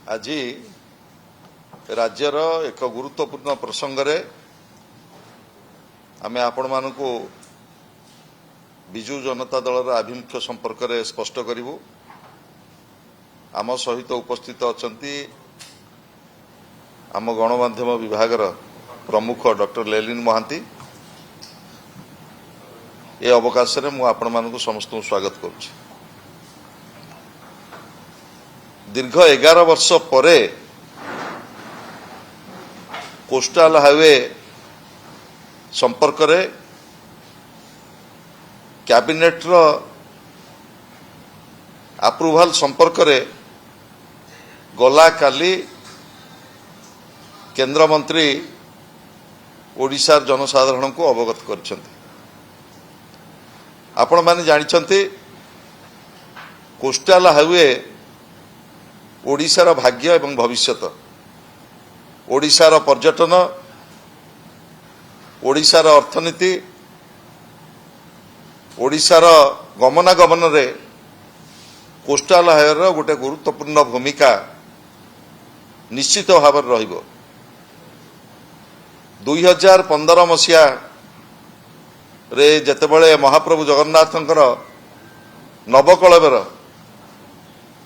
आज राज्यर एक गुरुत्वपूर्ण प्रसंग रे आमे आपण मानकु बिजु जनता दल आभिमुख्य संपर्क रे स्पष्ट करिवु। आम सहित उपस्थित अछंती आम गणमाध्यम विभाग प्रमुख डॉक्टर लेलिन महांती। ए अवकाश रे मु आपण मानकु समस्त स्वागत करूछि। दीर्घ 11 वर्ष परे कोस्टल हाईवे संपर्क रे कैबिनेट रो अप्रूवल संपर्क रे गला काली केंद्र मंत्री ओडिशा जनसाधारण को अवगत करछन्ति। आपण माने जानिछन्ति कोस्टल हाईवे ओडिशार भाग्य एवं भविष्यत, ओडिशार पर्यटन, ओडिशार अर्थनीति, ओडिशार गमनागमन रे कोस्टल हाईवे गोटे गुरुत्वपूर्ण भूमिका निश्चित भाव रहिबो। 2015 मसीहा रे जेतेबेले महाप्रभु जगन्नाथंकर नवकळेबर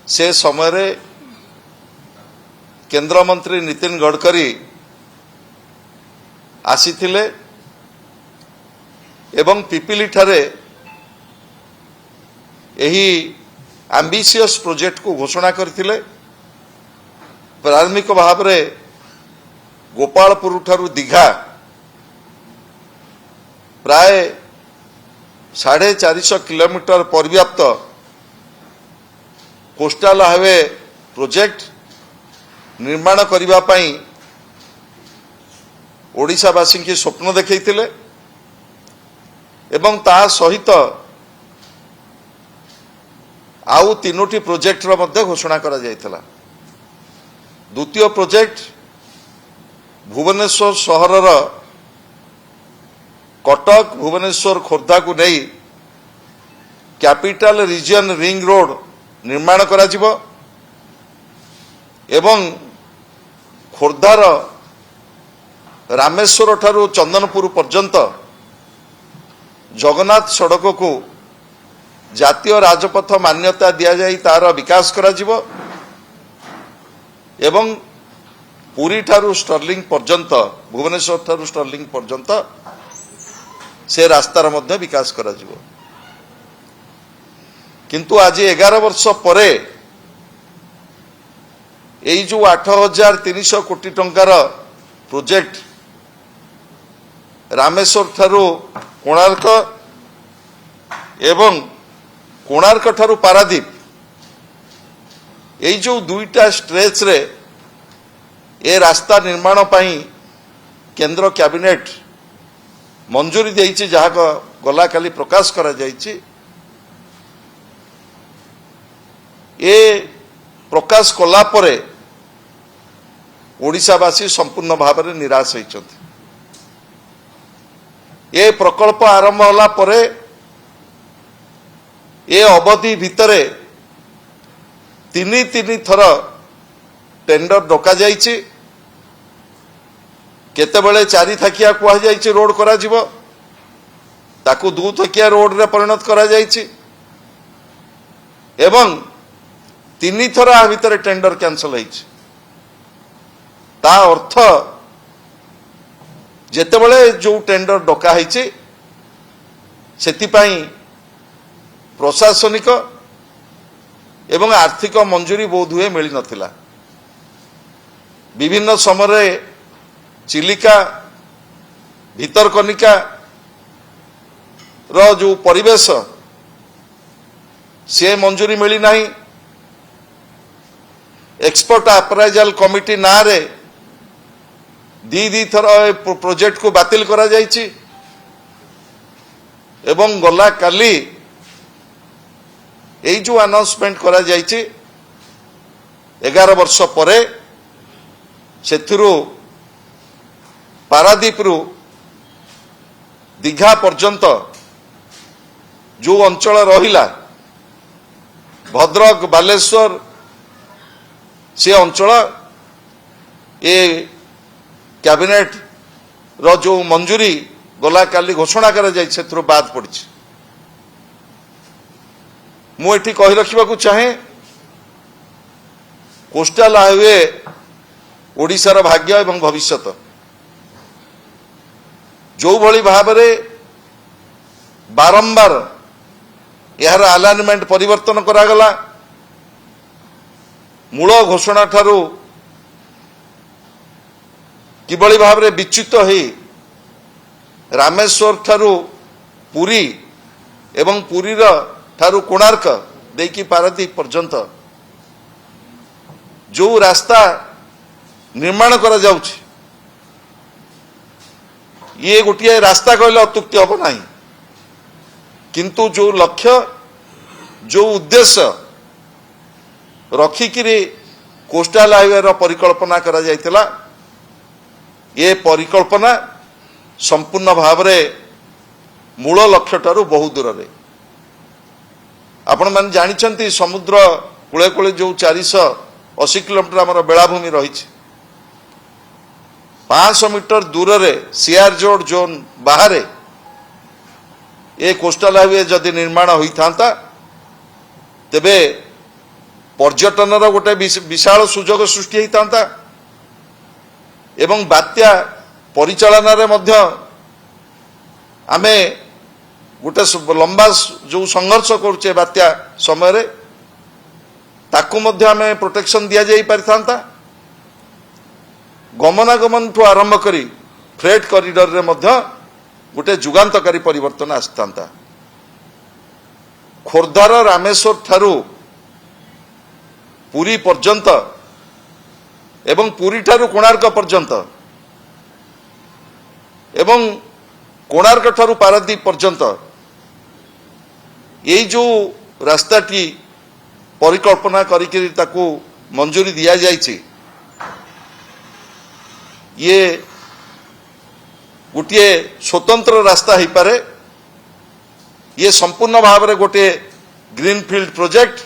से समय रे केंद्र मंत्री नितिन गडकरी आसीथिले एवं पिपिली ठारे एही एम्बिशियस प्रोजेक्ट को घोषणा करथिले। प्रारंभिक भाव रे गोपालपुर ठारू दीघा प्राय 450 किलोमीटर पर्याप्त कोस्टल हाईवे प्रोजेक्ट निर्माण करिबा पई ओडिशावासी की स्वप्न देखैथिले एवं ता सहित आउ 3टी प्रोजेक्ट रो मध्ये घोषणा करा जायतला। द्वितीय प्रोजेक्ट भुवनेश्वर शहरर कटक भुवनेश्वर खोर्धा को नहीं कैपिटल रीजन रिंग रोड निर्माण करा जिवो एवं खोर्धार रामेश्वर ठारू चंदनपुर पर्यंत जगन्नाथ सड़क को जातीय राजपथ मान्यता दिया जाई तार विकास करा जिवो एवं पुरी ठारू स्टर्लिंग पर्यंत भुवनेश्वर ठारू स्टर्लिंग पर्यंत से रास्तार मध्य विकास करा जिवो। किंतु आज 11 वर्ष परे एई जो 8300 कोटी टंकार प्रोजेक्ट रामेश्वर ठारू कोणार्क एवं कोणार्क ठारू पारादीप एई जो दुईटा स्ट्रेच रे ए रास्ता निर्माण पाई केंद्र कैबिनेट मंजूरी देइछि, जहा गला काली प्रकाश करा जाइछि। ए प्रकाश कला परे ओडिशावासी संपूर्ण भाव में निराश होइछन्ति। ए प्रकल्प आरंभ होला परे ए अवधि भितरे तीन थर टेंडर डका जाइछि। केतेबेले 4 थकिया कुहा जाइछि रोड करा जिवो, ताकू 2 थकिया रोड रे परिणत करा जाइछि एवं 3 थर आ भितरे टेंडर कैंसल होइछि। ता अर्थ जेतेबेले जो टेंडर डका होइछि सेति पई प्रशासनिक एवं आर्थिक मंजूरी बोध हुए मिली नथिला। विभिन्न समय चिलिका भितरकनिका रो जो परिवेश से मंजूरी मिली नहीं। एक्सपर्ट अप्राइजल कमिटी ना रे दी थर प्रोजेक्ट को बातिल करा जाइछि एवं गला काली एई जो अनाउंसमेंट करा जाइछि 11 वर्ष परे सेथिरु पारादीप रु दीघा पर्यंत जो अंचल रहिला भद्रक बालेश्वर से अंचल ए कैबिनेट रो जो मंजूरी गला काली घोषणा करा जाय क्षेत्र बाद पड़ी मुझे कही रखा चाहे कोस्टाल हाईवे ओडिशार भाग्य एवं भविष्यत जो भली भाव बारंबार यार अलाइनमेंट परिवर्तन करागला मूल घोषणा ठारू किभली भाव विच्युत हो रामेश्वर ठारू पुरी एवं पुरीर ठारू कोणार्क देकी पारादीप पर्यंत जो रास्ता निर्माण करा जाउछि ये गोटे रास्ता कहले अत्युक्ति हम नहीं किंतु जो लक्ष्य जो उद्देश्य रखिकी कोस्टाल हाईवे परिकल्पना करा जायतिला ये परिकल्पना संपूर्ण भाव मूल लक्ष्य ठारू बहुत दूर रे आपण माने जानिछंती समुद्र कूले कूले जो 480 किलोमीटर आमर बेलाभूमि रही 500 मीटर दूर रे सीआर जोड जोन बाहर ए कोस्टाल हाईवे जदि निर्माण होता तेबे पर्यटन गोटे विशाल सुजोग सृष्टि होता एवं बात्या परिचालन रे मध्य आमे गोटे लंबा जो संघर्ष करुचे बात्या समय ताकू मध्य आमे प्रोटेक्शन दिया जाई परिथांता गमनागमन ठू आरंभ करी फ्रेट कॉरिडोर रे मध्य गोटे जुगांतकारी परिवर्तन आसता खोर्धार रामेश्वर ठारू पुरी पर्यंत एवं पुरी ठारू कोणार्क पर्यंत एवं कोणार्क ठारू पारादीप पर्यंत ये जो रास्ताटी परिकल्पना करिकरी ताकू मंजूरी दिया जायछि ये गोटे स्वतंत्र रास्ता हो पारे ये संपूर्ण भाव में गोटे ग्रीनफील्ड प्रोजेक्ट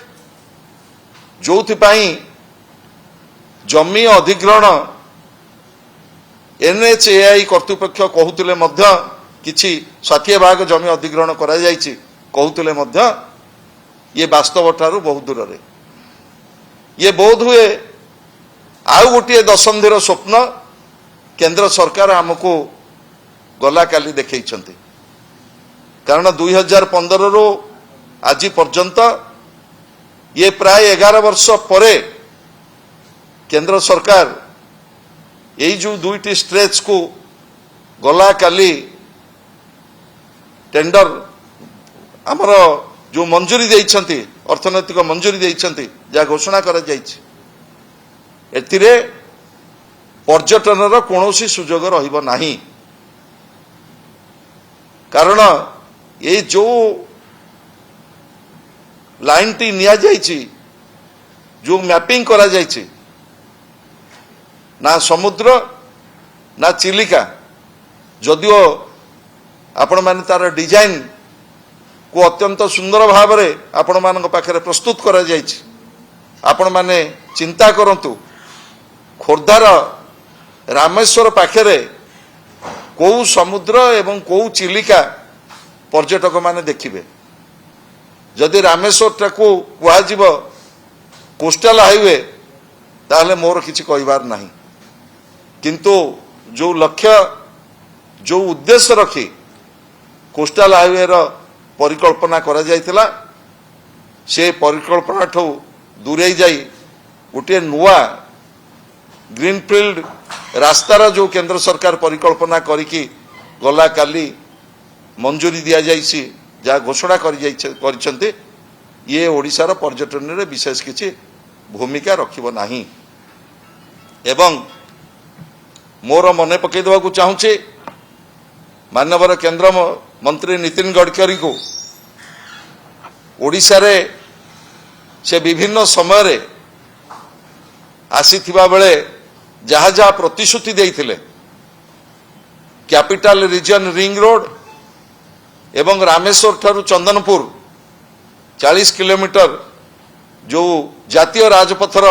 जो जमी अधिग्रहण एनएचएआई कर्तृपक्ष कहूले किछि 60 भाग जमी अधिग्रहण करा जायछि कहूले ये वास्तव ठारू बहुत दूर रे ये बोध हुए आउ गोटे दशंधिर स्वप्न केंद्र सरकार आमको गला काली देखैछंती कारण 2015 रो आज पर्यंत ये प्राय 11 वर्ष परे केंद्र सरकार यही जो दुईटी स्ट्रेच को गला काली टेंडर आमर जो मंजूरी देइछंती अर्थनैतिक मंजूरी देइछंती जा घोषणा करा जायछि एथिरे पर्यटन कौनसी सुजोग रहिबो नाही कारण ये जो लाइन टी निया जायछि जो मैपिंग करा जायछि ना समुद्र ना चिलिका जदियो आपण माने तार डिजाइन को अत्यंत सुंदर भाव में आपण मान पाखे प्रस्तुत करा जायछि आपण माने चिंता करंतु खोर्धार रामेश्वर पाखे कौ समुद्र एवं कौ चिलिका पर्यटक माने देखिबे जदि रामेश्वर टाकू कुहाजिब कोस्टाल हाईवे ताहले मोर किछि कहिबार नाही किंतु जो लक्ष्य जो उद्देश्य रखी कोस्टाल हाईवे परिकल्पना करा जायतिला से परिकल्पना ठो दूरे जाई गोटे नुआ ग्रीनफील्ड रास्तार जो केंद्र सरकार परिकल्पना करिकी गला काली मंजूरी दिया जायछि जहाँ घोषणा करिसेंते ये ओडिशार पर्यटन रे विशेष किछि भूमिका रखिबो नाही एवं मोर मने पकई देवा चाहूँचे माननीय केंद्र मंत्री नितिन गडकरी को ओडिशा रे से विभिन्न समय रे आसीथिबा बेले जहाँ जहाँ प्रतिश्रुति देइथिले कैपिटल रीजन रिंग रोड एवं रामेश्वर ठारू चंदनपुर 40 किलोमीटर जो जातीय राजपथर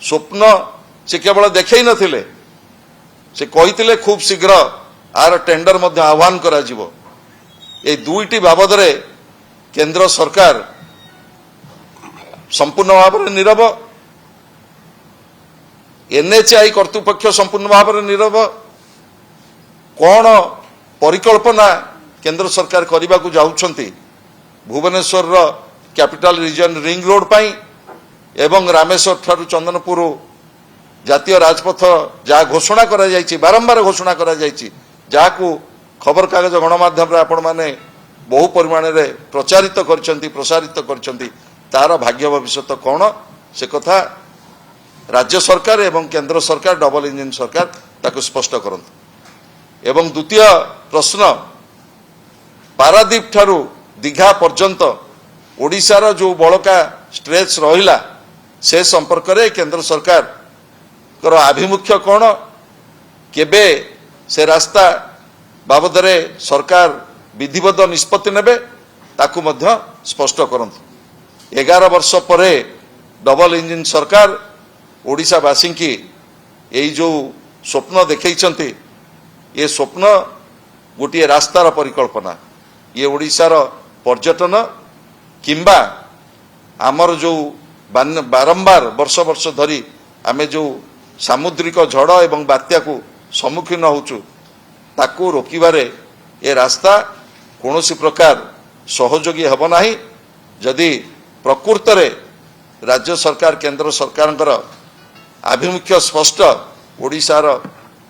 ସ୍ୱପ୍ନ ସେ କେବଳ ଦେଖେଇ ନଥିଲେ, ସେ କହିଥିଲେ ଖୁବ୍ ଶୀଘ୍ର ଆର ଟେଣ୍ଡର ମଧ୍ୟ ଆହ୍ୱାନ କରାଯିବ। এই দুইটি বাবদরে কেন্দ্র সরকার সম্পূর্ণ ভাবে নীরব, এনএচআই কর্তৃপক্ষ সম্পূর্ণ ভাবে নীরব। কোন পরিকল্পনা কেন্দ্র সরকার করিবাকু যাউছন্তি Bhubaneswar capital region ring road পাই এবং রামেশ্বর ঠারু চন্দনপুর জাতীয় রাজপথ যা ঘোষণা করা যাইছি, বারম্বার ঘোষণা করা যাইছি, যাহাকু খবর কাগজ গণমাধ্যমে আপন মানে বহু পরিমাণରେ প্রচারিত করছেন, প্রসারিত করছেন, তার ভাগ্য ভবিষ্যৎ কোণ সে কথা রাজ্য সরকার এবং কেন্দ্র সরকার ডবল ইঞ্জিন সরকার তাকে স্পষ্ট করন্তু। এবং দ্বিতীয় প্রশ্ন, পারাদীপ ঠারু দীঘা পর্যন্ত ওড়িশার যে বড়কা স্ট্রেচ রহিলা সে সম্পর্কে কেন্দ্র সরকার আভিমুখ্য কোণ, কেবে সে রাস্তা বাবদরে সরকার বিধিবদ্ধ নিষ্পত্তি নেবে তাকু মধ্য স্পষ্ট করন্তু। 11 বর্ষ পরে ডবল ইঞ্জিন সরকার ওড়িশাবাসী কি এই যে স্বপ্ন দেখাইছন্তি, এ স্বপ্ন গোটিয়ে রাস্তার পরিকল্পনা, ইয়ে ওড়িশার পর্যটন কিংবা আমার যে বারম্বার বর্ষ বর্ষ ধরি আমি যে সামুদ্রিক ঝড় এবং বাত্যাকু সম্মুখীন হচ্ছু তাকু রোকিবারে এ রাস্তা কৌশি প্রকার সহযোগী হব না। যদি প্রকৃতরে রাজ্য সরকার কেন্দ্র সরকারଙ୍କର আভিমুখ্য স্পষ্ট ওড়িশার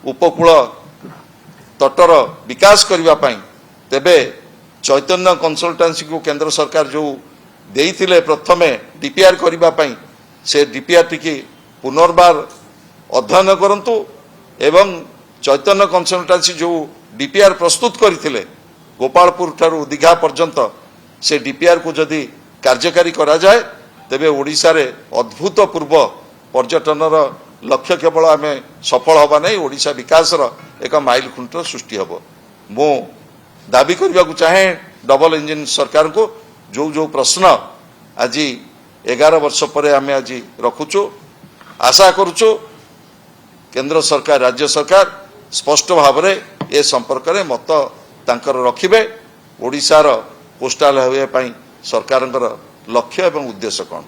উপকূল তটর বিকাশ করিবা পাই, তেবে চৈতন্য কনসলটান্সি কু কেন্দ্র সরকার যে দেইଥିଲେ প্রথমে ডিপিআর করিবা পাই, সে ডিপিআর টিকি পুনর্বার অধ্যয়ন করন্তু এবং চৈতন্য কনসলটান্সি যে ডিপিআর প্রস্তুত করিଥିଲେ গোপালপুর ঠারু দীঘা পর্যন্ত সে ডিপিআর কু যদি কার্যকারী করা যায় তেবে ওড়িশারে অদ্ভুতপূর্ব পর্যটনর লক্ষ্য কেবল আমি সফল হবা নাই, ওড়িশা বিকাশর এক মাইল খুঁট সৃষ্টি হব। মু দাবি করা চাহে ডবল ইঞ্জিন সরকার কু যে প্রশ্ন আজ 11 বর্ষ পরে আমি আজ রখুছু, আশা করুছু কেন্দ্র সরকার রাজ্য সরকার স্পষ্ট ভাবে এ সম্পর্কে মত তাঙ্কর রখিবে। ওড়িশার কোস্টাল হাইওয়ে পাই সরকারଙ୍କର লক্ষ্য এবং উদ্দেশ্য কোন।